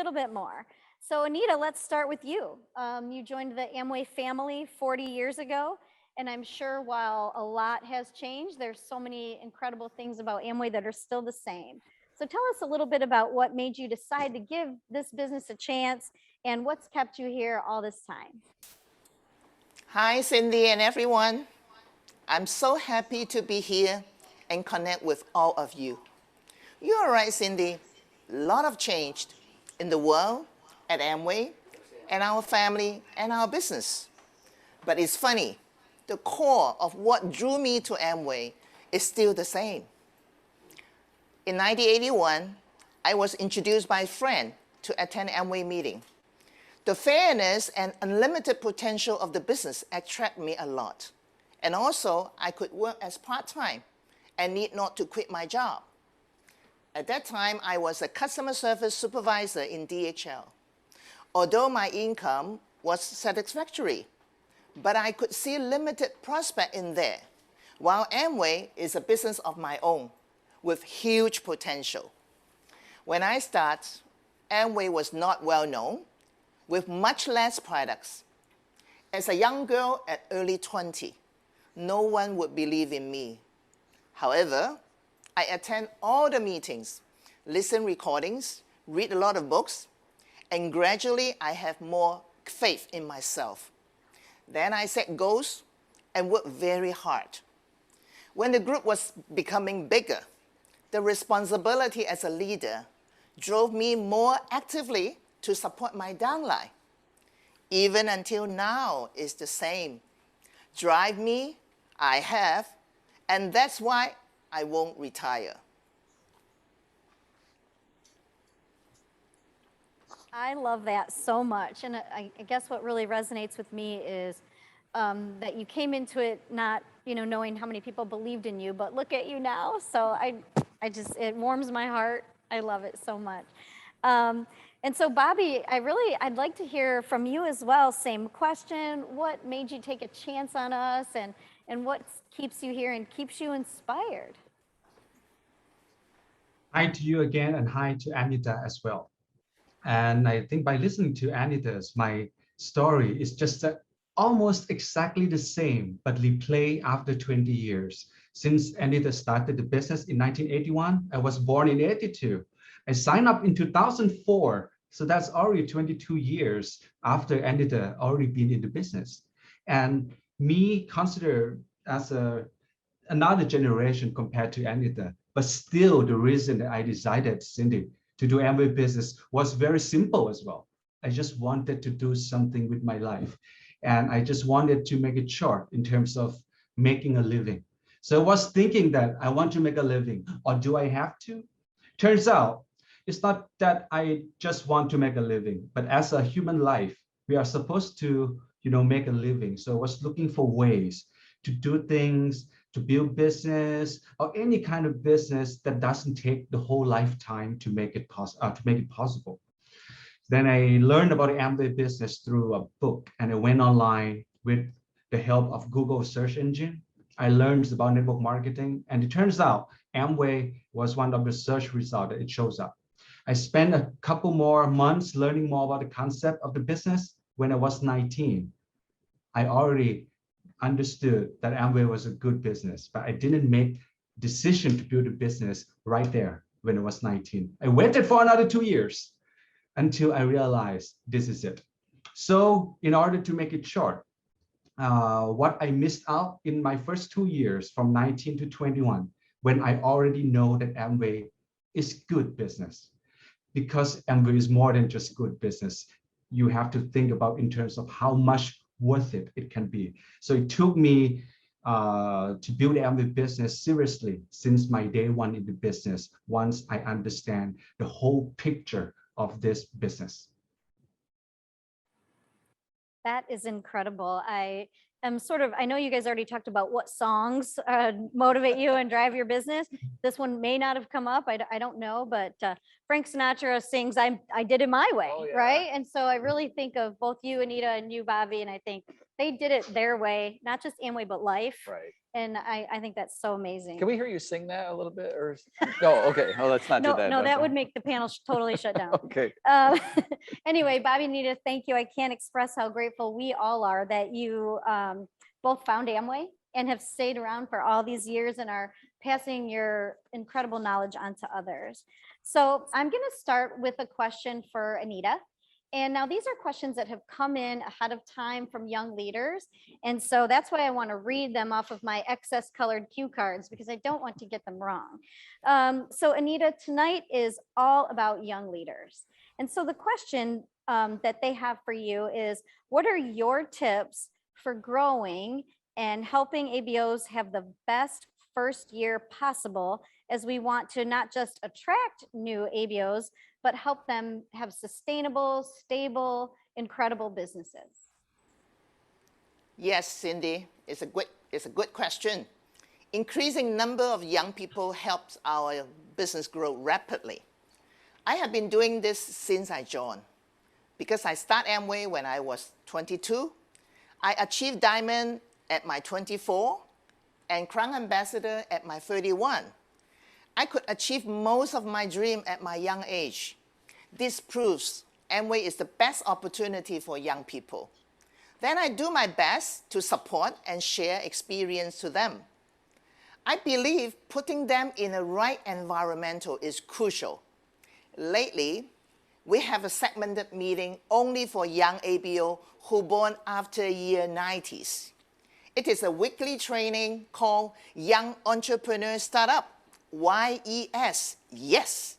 little bit more. So Anita, let's start with you. You joined the Amway family 40 years ago, and I'm sure while a lot has changed, there's so many incredible things about Amway that are still the same. So tell us a little bit about what made you decide to give this business a chance and what's kept you here all this time. Hi, Cindy and everyone. I'm so happy to be here and connect with all of you. You're right, Cindy. A lot have changed in the world, at Amway, and our family and our business. But it's funny, the core of what drew me to Amway is still the same. In 1981, I was introduced by a friend to attend Amway meeting. The fairness and unlimited potential of the business attract me a lot. And also, I could work as part-time and need not to quit my job. At that time, I was a customer service supervisor in DHL. Although my income was satisfactory, but I could see limited prospect in there, while Amway is a business of my own with huge potential. When I started, Amway was not well known, with much less products. As a young girl at early 20, no one would believe in me. However, I attend all the meetings, listen recordings, read a lot of books, and gradually I have more faith in myself. Then I set goals and worked very hard. When the group was becoming bigger, the responsibility as a leader drove me more actively to support my downline. Even until now, it's the same. Drive me, I have, and that's why I won't retire. I love that so much. And I guess what really resonates with me is that you came into it not, knowing how many people believed in you, but look at you now. So it warms my heart. I love it so much. And so Bobby, I'd like to hear from you as well. Same question. What made you take a chance on us, and what keeps you here and keeps you inspired? Hi to you again, and hi to Anita as well. And I think by listening to Anita's, my story is just almost exactly the same, but replay after 20 years. Since Anita started the business in 1981, I was born in 82. I signed up in 2004, so that's already 22 years after Anita already been in the business. And me considered as another generation compared to Anita, but still the reason that I decided, Cindy, to do Amway business was very simple as well. I just wanted to do something with my life. And I just wanted to make it short in terms of making a living. So I was thinking that I want to make a living, or do I have to? Turns out, it's not that I just want to make a living, but as a human life, we are supposed to, make a living. So I was looking for ways to do things, to build business, or any kind of business that doesn't take the whole lifetime to make it possible. Then I learned about Amway business through a book, and I went online with the help of Google search engine. I learned about network marketing, and it turns out Amway was one of the search results that it shows up. I spent a couple more months learning more about the concept of the business. When I was 19, I already understood that Amway was a good business, but I didn't make decision to build a business right there when I was 19. I waited for another 2 years until I realized this is it. So in order to make it short, what I missed out in my first 2 years from 19 to 21, when I already know that Amway is good business. Because Amway is more than just good business, you have to think about in terms of how much worth it can be. So it took me to build Amway business seriously since my day one in the business, once I understand the whole picture of this business. That is incredible. I know you guys already talked about what songs motivate you and drive your business. This one may not have come up. I don't know, but Frank Sinatra sings I Did It My Way, right? And so I really think of both you, Anita, and you, Bobby, and I think they did it their way, not just Amway, but life. Right. And I think that's so amazing. Can we hear you sing that a little bit? Or no? Okay. Oh, let's not do that. No, that Okay. would make the panel totally shut down. Okay. Anyway, Bobby, Anita, thank you. I can't express how grateful we all are that you both found Amway and have stayed around for all these years and are passing your incredible knowledge on to others. So I'm going to start with a question for Anita. And now these are questions that have come in ahead of time from young leaders. And so that's why I want to read them off of my excess colored cue cards, because I don't want to get them wrong. So Anita, tonight is all about young leaders. And so the question that they have for you is, what are your tips for growing and helping ABOs have the best first year possible, as we want to not just attract new ABOs, but help them have sustainable, stable, incredible businesses? Yes, Cindy, it's a good question. Increasing number of young people helps our business grow rapidly. I have been doing this since I joined. Because I started Amway when I was 22, I achieved Diamond at my 24 and Crown Ambassador at my 31. I could achieve most of my dream at my young age. This proves Amway is the best opportunity for young people. Then I do my best to support and share experience to them. I believe putting them in the right environmental is crucial. Lately, we have a segmented meeting only for young ABO who born after year 90s. It is a weekly training called Young Entrepreneur Startup, YES, yes.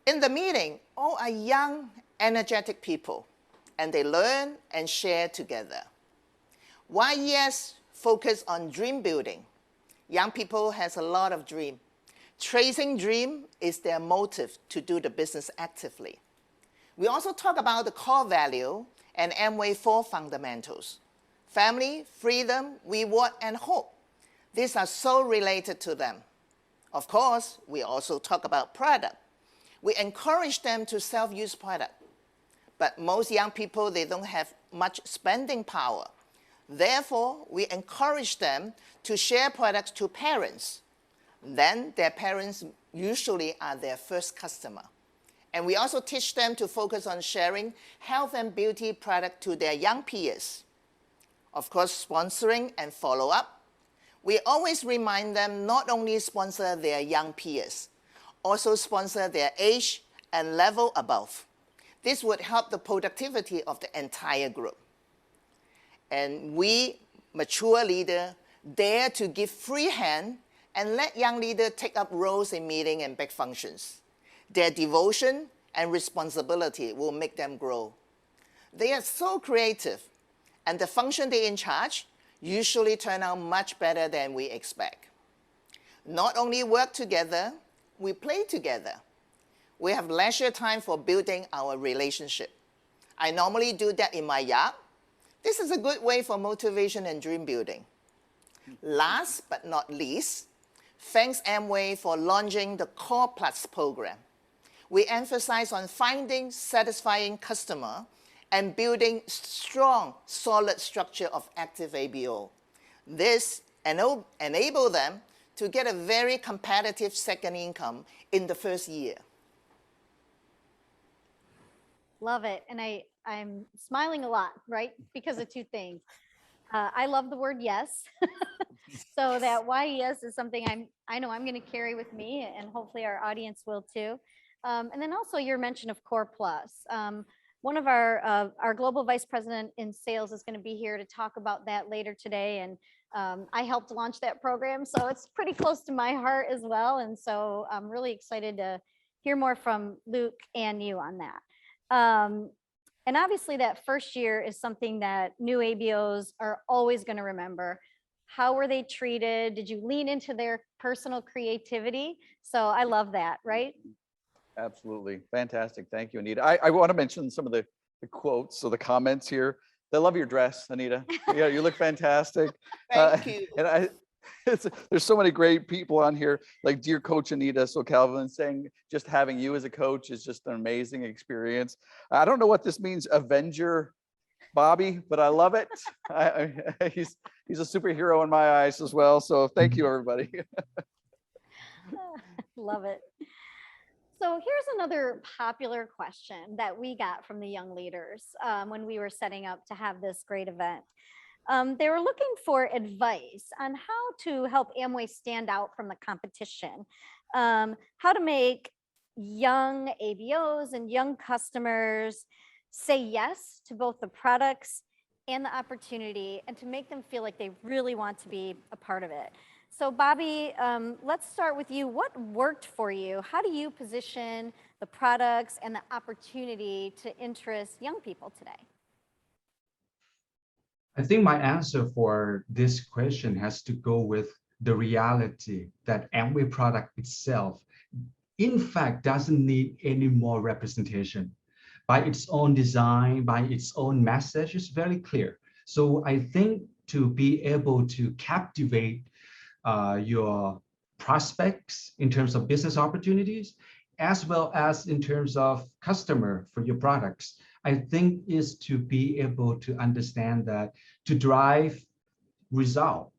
In the meeting, all are young, energetic people, and they learn and share together. YES focus on dream building. Young people has a lot of dream. Tracing dream is their motive to do the business actively. We also talk about the core value and Amway 4 fundamentals: family, freedom, reward, and hope. These are so related to them. Of course, we also talk about product. We encourage them to self-use product. But most young people, they don't have much spending power. Therefore, we encourage them to share products to parents. Then their parents usually are their first customer. And we also teach them to focus on sharing health and beauty product to their young peers. Of course, sponsoring and follow-up. We always remind them not only sponsor their young peers, also sponsor their age and level above. This would help the productivity of the entire group. And we, mature leader, dare to give free hand and let young leaders take up roles in meeting and big functions. Their devotion and responsibility will make them grow. They are so creative, and the function they in charge usually turn out much better than we expect. Not only work together, we play together. We have leisure time for building our relationship. I normally do that in my yard. This is a good way for motivation and dream building. Last but not least, thanks Amway for launching the Core Plus program. We emphasize on finding satisfying customer and building strong, solid structure of active ABO. This enable them to get a very competitive second income in the first year. Love it. And I'm smiling a lot, right? Because of two things. I love the word yes. So that YES is something I know I'm going to carry with me, and hopefully our audience will too. And then also your mention of Core Plus. One of our global vice president in sales is going to be here to talk about that later today. And I helped launch that program, so it's pretty close to my heart as well. And so I'm really excited to hear more from Luke and you on that. And obviously that first year is something that new ABOs are always going to remember. How were they treated? Did you lean into their personal creativity? So I love that, right? Absolutely. Fantastic. Thank you, Anita. I want to mention some of the quotes or the comments here. I love your dress, Anita. Yeah, you look fantastic. Thank you. And there's so many great people on here, like dear coach Anita. So Calvin saying just having you as a coach is just an amazing experience. I don't know what this means, Avenger Bobby, but I love it. He's a superhero in my eyes as well. So thank you, everybody. Love it. So here's another popular question that we got from the young leaders when we were setting up to have this great event. They were looking for advice on how to help Amway stand out from the competition, how to make young ABOs and young customers say yes to both the products and the opportunity, and to make them feel like they really want to be a part of it. So Bobby, let's start with you. What worked for you? How do you position the products and the opportunity to interest young people today? I think my answer for this question has to go with the reality that Amway product itself, in fact, doesn't need any more representation. By its own design, by its own message, it's very clear. So I think to be able to captivate your prospects in terms of business opportunities, as well as in terms of customer for your products, I think is to be able to understand that to drive result,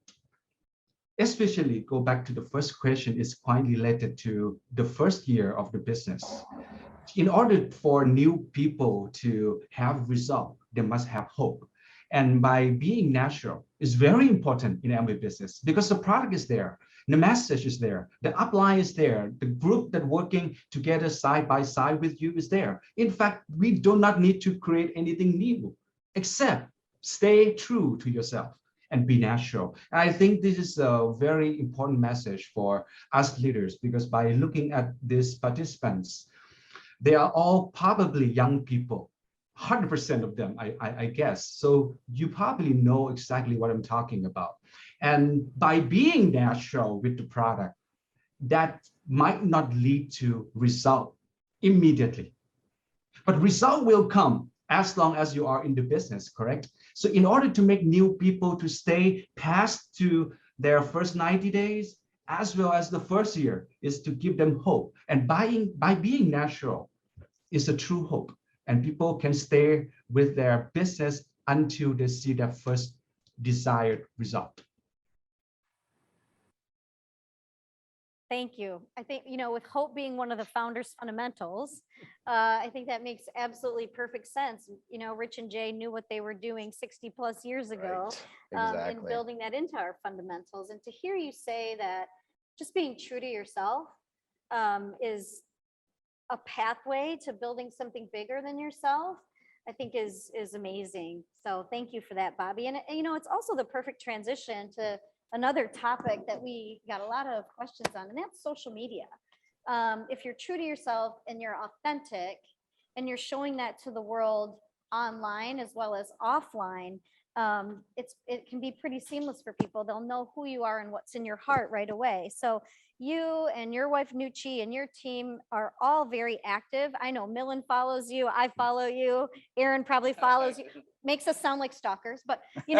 especially go back to the first question, is quite related to the first year of the business. In order for new people to have result, they must have hope. And by being natural is very important in Amway business because the product is there, the message is there, the upline is there, the group that working together side by side with you is there. In fact, we do not need to create anything new, except stay true to yourself and be natural. And I think this is a very important message for us leaders, because by looking at these participants, they are all probably young people, 100% of them, I guess. So you probably know exactly what I'm talking about. And by being natural with the product, that might not lead to result immediately. But result will come as long as you are in the business, correct? So in order to make new people to stay past to their first 90 days, as well as the first year, is to give them hope. And by being natural is a true hope. And people can stay with their business until they see their first desired result. Thank you. I think, with hope being one of the founders' fundamentals, I think that makes absolutely perfect sense. Rich and Jay knew what they were doing 60 plus years ago, Right. and Exactly. building that into our fundamentals. And to hear you say that just being true to yourself is a pathway to building something bigger than yourself, I think is amazing. So thank you for that, Bobby. And it's also the perfect transition to another topic that we got a lot of questions on, and that's social media. If you're true to yourself and you're authentic and you're showing that to the world online as well as offline, it can be pretty seamless for people. They'll know who you are and what's in your heart right away. So you and your wife Nucci and your team are all very active. I know Millen follows you. I follow you. Aaron probably follows you. Makes us sound like stalkers, but we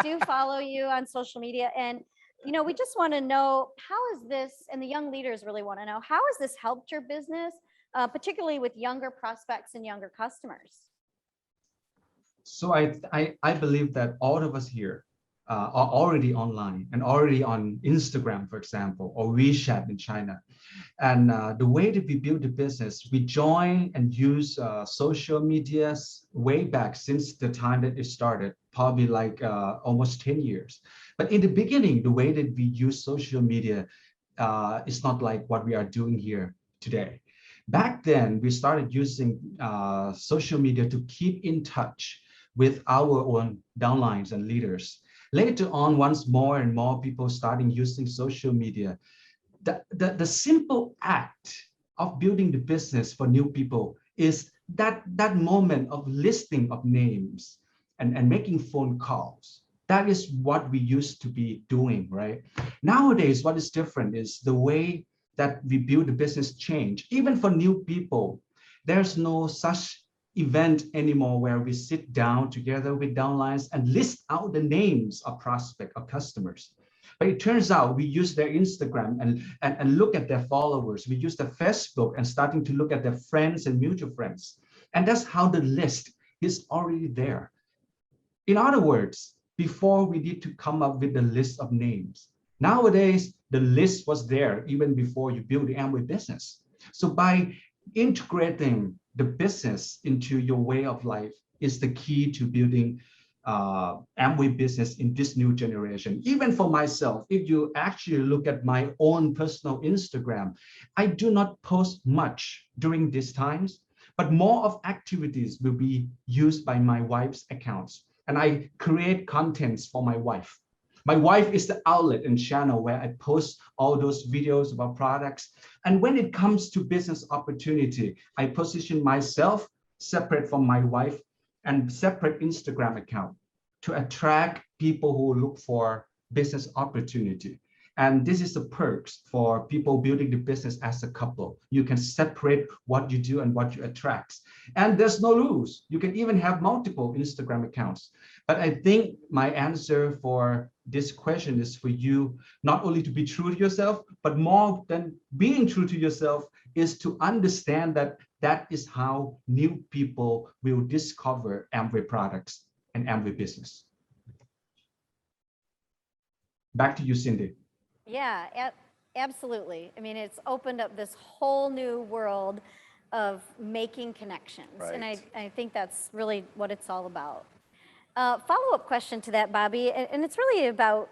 do follow you on social media. And we just want to know, how is this, and the young leaders really want to know, how has this helped your business, particularly with younger prospects and younger customers? So I believe that all of us here are already online and already on Instagram, for example, or WeChat in China. And the way that we build the business, we join and use social media way back since the time that it started, probably like almost 10 years. But in the beginning, the way that we use social media is not like what we are doing here today. Back then, we started using social media to keep in touch with our own downlines and leaders. Later on, once more and more people starting using social media, the simple act of building the business for new people is that moment of listing of names and making phone calls. That is what we used to be doing, right? Nowadays, what is different is the way that we build the business change. Even for new people, there's no such event anymore where we sit down together with downlines and list out the names of prospect or customers. But it turns out we use their Instagram and look at their followers. We use their Facebook and starting to look at their friends and mutual friends. And that's how the list is already there. In other words, before we need to come up with a list of names. Nowadays, the list was there even before you build the Amway business. So by integrating the business into your way of life is the key to building Amway business in this new generation. Even for myself, if you actually look at my own personal Instagram, I do not post much during these times, but more of activities will be used by my wife's accounts. And I create contents for my wife. My wife is the outlet and channel where I post all those videos about products. And when it comes to business opportunity, I position myself separate from my wife and separate Instagram account to attract people who look for business opportunity. And this is the perks for people building the business as a couple. You can separate what you do and what you attract. And there's no rules. You can even have multiple Instagram accounts. But I think my answer for this question is for you not only to be true to yourself, but more than being true to yourself is to understand that that is how new people will discover Amway products and Amway business. Back to you, Cindy. Yeah, absolutely. I mean, it's opened up this whole new world of making connections. And Right. I think that's really what it's all about. Follow-up question to that, Bobby, and it's really about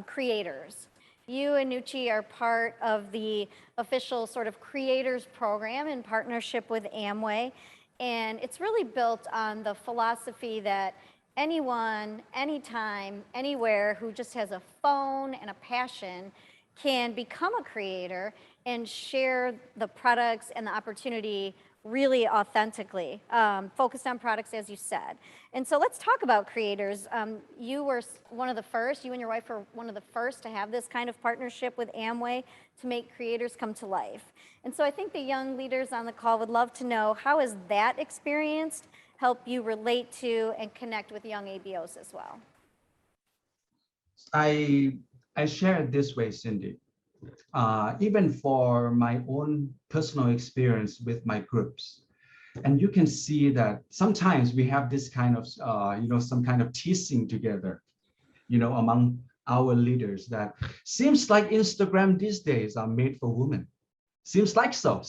creators. You and Nucci are part of the official sort of creators program in partnership with Amway. And it's really built on the philosophy that anyone, anytime, anywhere who just has a phone and a passion can become a creator and share the products and the opportunity really authentically, focused on products, as you said. And so let's talk about creators. You were one of the first, you and your wife were one of the first to have this kind of partnership with Amway to make creators come to life. And so I think the young leaders on the call would love to know, how has that experience helped you relate to and connect with young ABOs as well? I share it this way, Cindy. Even for my own personal experience with my groups, and you can see that sometimes we have this kind of some kind of teasing together, among our leaders, that seems like Instagram these days are made for women. Seems like so.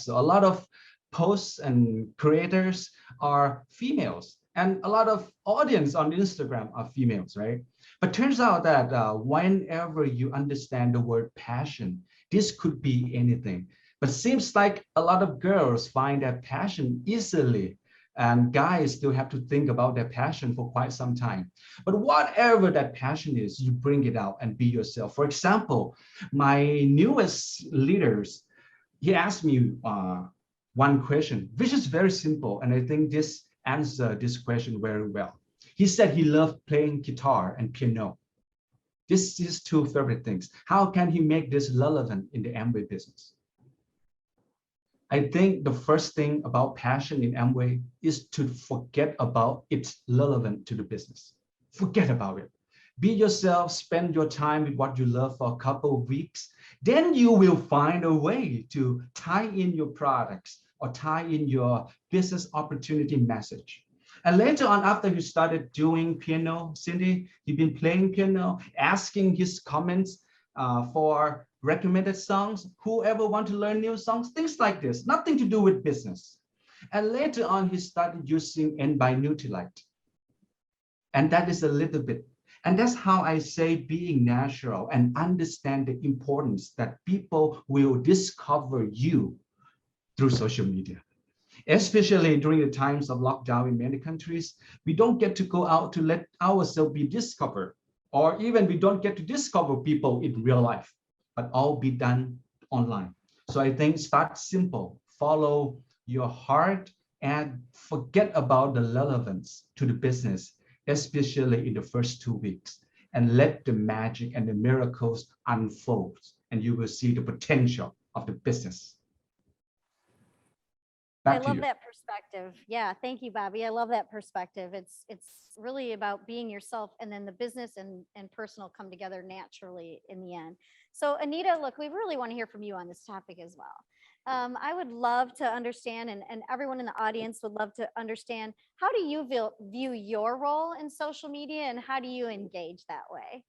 A lot of posts and creators are females, and a lot of audience on Instagram are females, right? But turns out that whenever you understand the word passion, this could be anything. But seems like a lot of girls find that passion easily, and guys still have to think about their passion for quite some time. But whatever that passion is, you bring it out and be yourself. For example, my newest leaders, he asked me one question, which is very simple, and I think this answer this question very well. He said he loved playing guitar and piano. This is his two favorite things. How can he make this relevant in the Amway business? I think the first thing about passion in Amway is to forget about it's relevant to the business. Forget about it. Be yourself, spend your time with what you love for a couple of weeks. Then you will find a way to tie in your products or tie in your business opportunity message. And later on, after he started doing piano, Cindy, he'd been playing piano, asking his comments for recommended songs, whoever want to learn new songs, things like this, nothing to do with business. And later on, he started using N by Nutrilite. And that is a little bit. And that's how I say being natural and understand the importance that people will discover you through social media. Especially during the times of lockdown in many countries, we don't get to go out to let ourselves be discovered, or even we don't get to discover people in real life, but all be done online. So I think start simple, follow your heart, and forget about the relevance to the business, especially in the first 2 weeks, and let the magic and the miracles unfold, and you will see the potential of the business. I Back to love you. that perspective. Yeah, thank you, Bobby. I love that perspective. It's really about being yourself, and then the business and personal come together naturally in the end. So Anita, look, we really want to hear from you on this topic as well. I would love to understand, and everyone in the audience would love to understand, how do you view your role in social media, and how do you engage that way?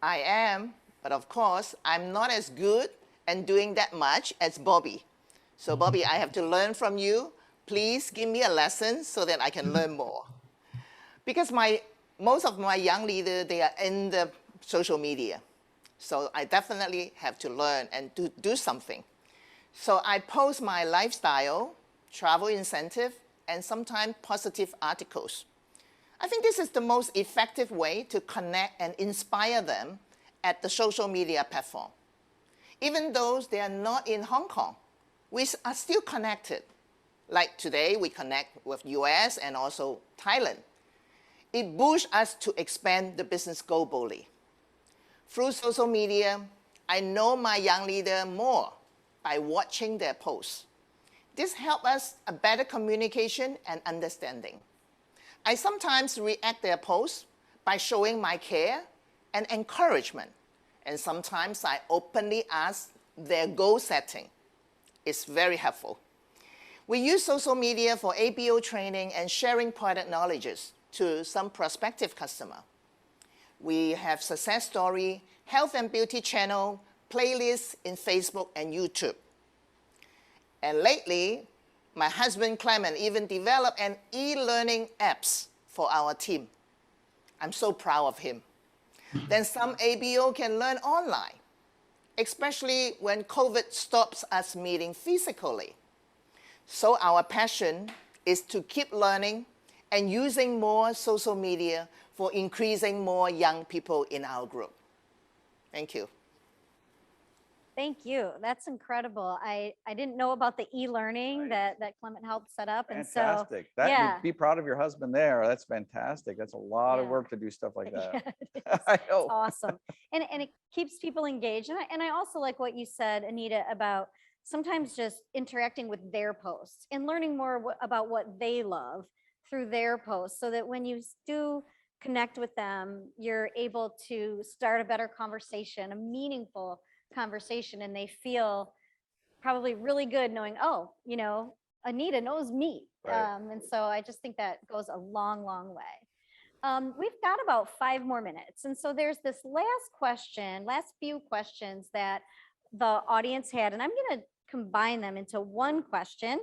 I am, but of course, I'm not as good and doing that much as Bobby. So Bobby, I have to learn from you. Please give me a lesson so that I can learn more. Because most of my young leaders, they are in the social media. So I definitely have to learn and do something. So I post my lifestyle, travel incentive, and sometimes positive articles. I think this is the most effective way to connect and inspire them at the social media platform. Even though they are not in Hong Kong, we are still connected. Like today, we connect with US and also Thailand. It boosts us to expand the business globally. Through social media, I know my young leader more by watching their posts. This helps us a better communication and understanding. I sometimes react their posts by showing my care and encouragement. And sometimes I openly ask their goal setting. It's very helpful. We use social media for ABO training and sharing product knowledges to some prospective customer. We have success story, health and beauty channel, playlists in Facebook and YouTube. And lately, my husband Clement even developed an e-learning apps for our team. I'm so proud of him. Then some ABO can learn online, especially when COVID stops us meeting physically. So our passion is to keep learning and using more social media for increasing more young people in our group. Thank you. Thank you. That's incredible. I didn't know about the e-learning Right. that Clement helped set up. And so, Fantastic. That yeah. be proud of your husband there. That's fantastic. That's a lot of Yeah. work to do stuff like that. Yeah, it is. I know. It's awesome. And it keeps people engaged. And I also like what you said, Anita, about sometimes just interacting with their posts and learning more about what they love through their posts, so that when you do connect with them, you're able to start a better conversation, a meaningful conversation, and they feel probably really good knowing, oh, Anita knows me. Right. And so I just think that goes a long, long way. We've got about 5 more minutes. And so there's this last few questions that the audience had, and I'm going to combine them into one question.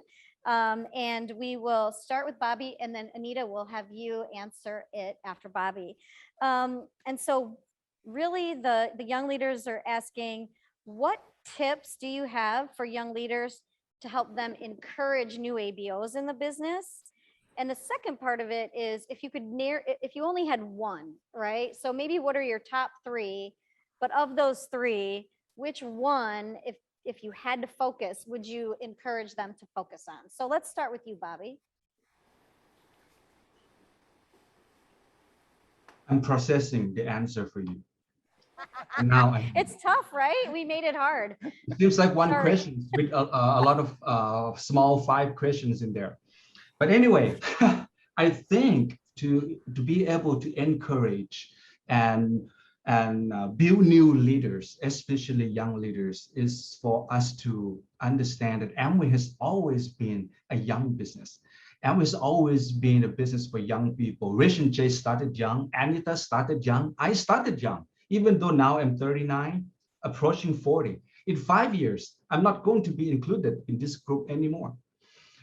And we will start with Bobby, and then Anita will have you answer it after Bobby. And so really the young leaders are asking, what tips do you have for young leaders to help them encourage new ABOs in the business? And the second part of it is, if you only had one, right? So maybe what are your top 3, but of those 3, which one, if you had to focus, would you encourage them to focus on? So let's start with you, Bobby. I'm processing the answer for you. And now It's tough, right? We made it hard. it seems like one Sorry. question with a lot of small 5 questions in there. But anyway, I think to be able to encourage and build new leaders, especially young leaders, is for us to understand that Amway has always been a young business. Amway has always been a business for young people. Rich and Jay started young. Anita started young. I started young, even though now I'm 39, approaching 40. In 5 years, I'm not going to be included in this group anymore.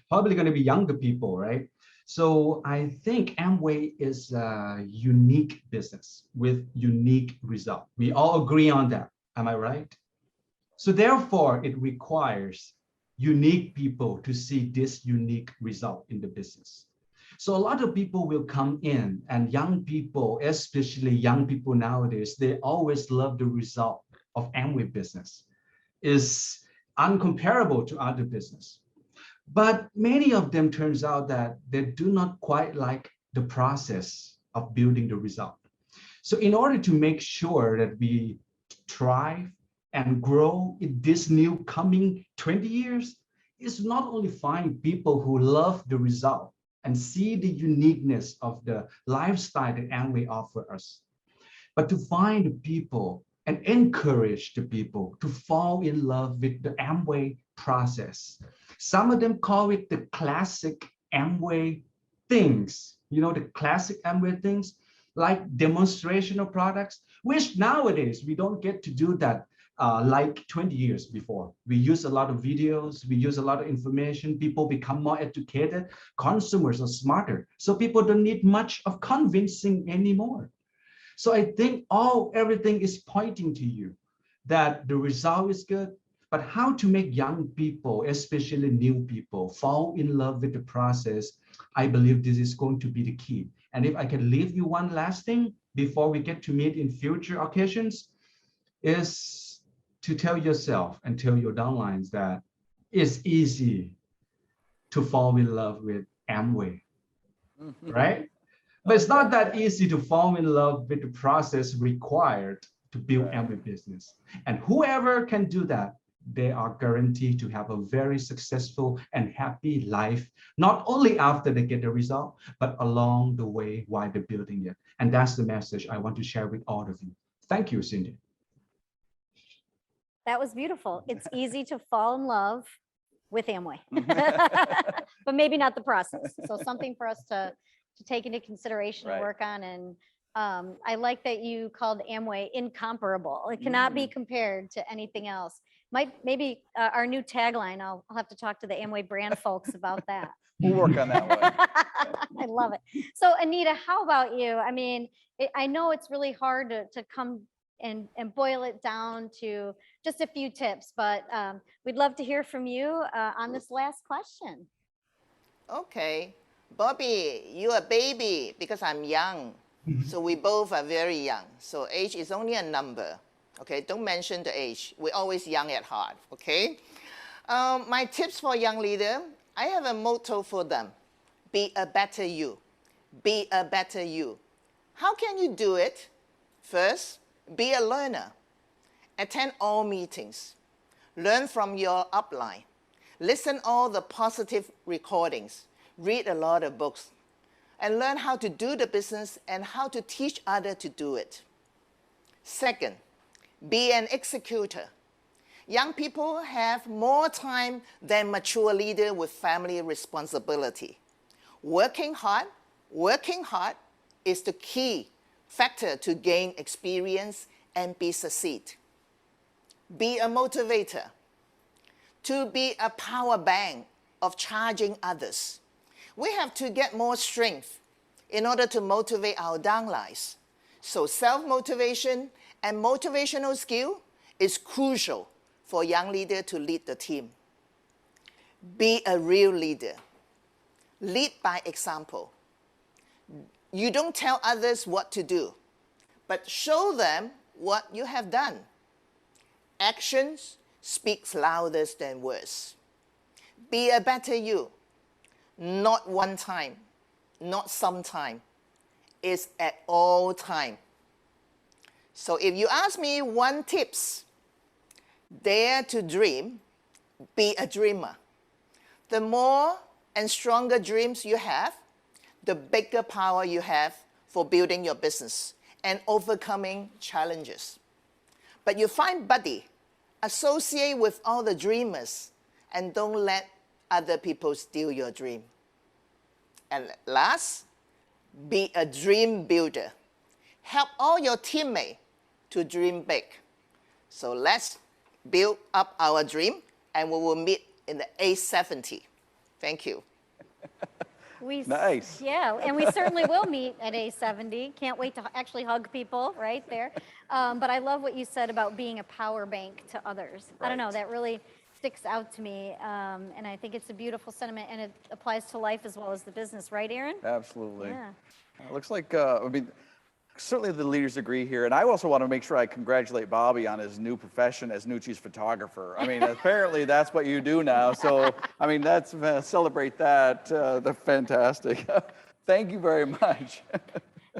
Probably going to be younger people, right? So I think Amway is a unique business with unique result. We all agree on that. Am I right? So therefore, it requires unique people to see this unique result in the business. So a lot of people will come in, and young people, especially young people nowadays, they always love the result of Amway business. Is uncomparable to other business. But many of them turns out that they do not quite like the process of building the result. So in order to make sure that we thrive and grow in this new coming 20 years, is not only find people who love the result and see the uniqueness of the lifestyle that Amway offers us, but to find people and encourage the people to fall in love with the Amway process. Some of them call it the classic Amway things, the classic Amway things like demonstrational products, which nowadays we don't get to do that like 20 years before. We use a lot of videos, we use a lot of information, people become more educated, consumers are smarter. So people don't need much of convincing anymore. So I think everything is pointing to you that the result is good, but how to make young people, especially new people, fall in love with the process, I believe this is going to be the key. And if I can leave you one last thing before we get to meet in future occasions, is to tell yourself and tell your downlines that it's easy to fall in love with Amway, right? But it's not that easy to fall in love with the process required to build every business. And whoever can do that, they are guaranteed to have a very successful and happy life, not only after they get the result, but along the way while they're building it. And that's the message I want to share with all of you. Thank you, Cindy. That was beautiful. It's easy to fall in love with Amway, but maybe not the process. So something for us to take into consideration and work on. And I like that you called Amway incomparable. It cannot be compared to anything else. Maybe our new tagline, I'll have to talk to the Amway brand folks about that. We'll work on that one. I love it. So Anita, how about you? I mean, I know it's really hard to come and boil it down to just a few tips, but we'd love to hear from you on this last question. Okay. Bobby, you're a baby because I'm young. So we both are very young. So age is only a number. Okay, don't mention the age. We're always young at heart. Okay. My tips for young leader, I have a motto for them. Be a better you. Be a better you. How can you do it? First, be a learner. Attend all meetings. Learn from your upline. Listen all the positive recordings. Read a lot of books. And learn how to do the business and how to teach others to do it. Second, be an executor. Young people have more time than mature leaders with family responsibility. Working hard is the key factor to gain experience and be succeed. Be a motivator. To be a power bank of charging others. We have to get more strength in order to motivate our downlines. So self-motivation and motivational skill is crucial for young leaders to lead the team. Be a real leader. Lead by example. You don't tell others what to do, but show them what you have done. Actions speaks louder than words. Be a better you. Not one time, not sometime. It's at all time. So if you ask me one tips, dare to dream, be a dreamer. The more and stronger dreams you have, the bigger power you have for building your business and overcoming challenges. But you find buddy, associate with all the dreamers, and don't let other people steal your dream. And last, be a dream builder. Help all your teammates to dream big. So let's build up our dream, and we will meet in the A70. Thank you. Nice. Yeah, and we certainly will meet at A70. Can't wait to actually hug people right there. But I love what you said about being a power bank to others. I don't know, that really sticks out to me. And I think it's a beautiful sentiment, and it applies to life as well as the business, right, Aaron? Absolutely. Yeah. It looks like, I mean, certainly the leaders agree here. And I also want to make sure I congratulate Bobby on his new profession as new chief photographer. I mean, apparently that's what you do now. So, I mean, that's celebrate that. That's fantastic. Thank you very much.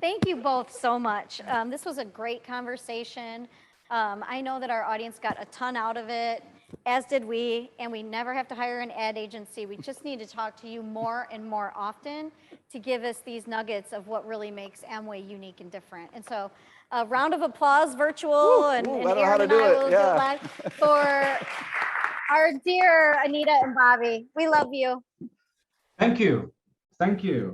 Thank you both so much. This was a great conversation. I know that our audience got a ton out of it. as did we, and we never have to hire an ad agency. We just need to talk to you more and more often to give us these nuggets of what really makes Amway unique and different. And so a round of applause, virtual, and I don't know how Aaron to and do I it, will do yeah. it live for our dear Anita and Bobby. We love you. Thank you. Thank you.